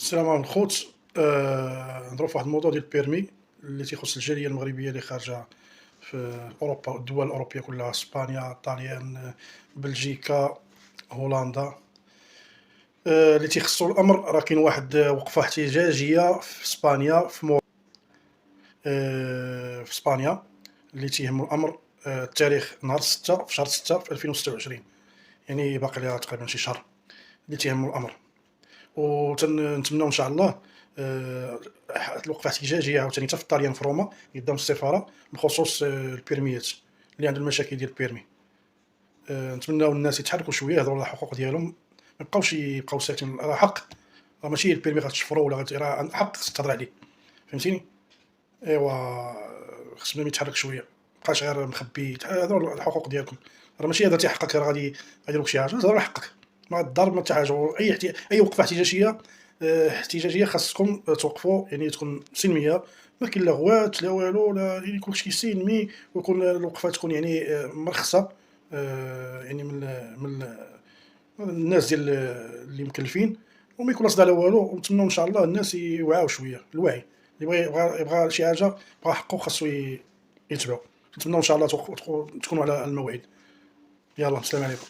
السلام عليكم الخوت. نهضروا في واحد الموضوع ديال البيرمي اللي تيخص الجاليه المغربيه اللي خارجه في اوروبا والدول الاوروبيه كلها، اسبانيا، طاليان، بلجيكا، هولندا. اللي تيخصو الامر، راه كاين واحد وقفه احتجاجيه في اسبانيا في اسبانيا اللي تيهم الامر. التاريخ نهار 6 في شهر 6 في 2026، يعني باقي لها تقريبا شي شهر اللي تيهم الامر. وتنتمنوا ان شاء الله الوقفه احتجاجيه عاوتاني حتى في الطاليان في روما قدام السفاره بخصوص البيرميات اللي عندهم المشاكل ديال البيرمي. نتمناو الناس يتحركوا شويه، يهضروا على الحقوق ديالهم، ما يبقاو ساكتين. راه حق، راه ماشي البيرمي غتشفرو ولا راه حق خصك تهضر عليه، فهمتيني؟ ايوا خصنا يتحرك شويه، مابقاش غير مخبي. هضروا على الحقوق ديالكم، راه ماشي درتي حقك راه غادي يديروك شي حاجه. هضر على حقك، ما الضرب ما حتى حاجه. اي وقفه احتجاجيه خاصكم توقفوا، يعني تكون سلميه، ما كاين لا غوات لا والو، لا يعني كلشي سلمي، ويكون الوقفه تكون يعني مرخصه، يعني من الناس ديال اللي مكلفين، وما يكون صداع لا والو. ونتمنوا ان شاء الله الناس يوعاو شويه، الوعي اللي يبغى شي حاجه، بغى حقه خاصو يتبعو. نتمنوا ان شاء الله تكونوا على الموعد. يلا، السلام عليكم.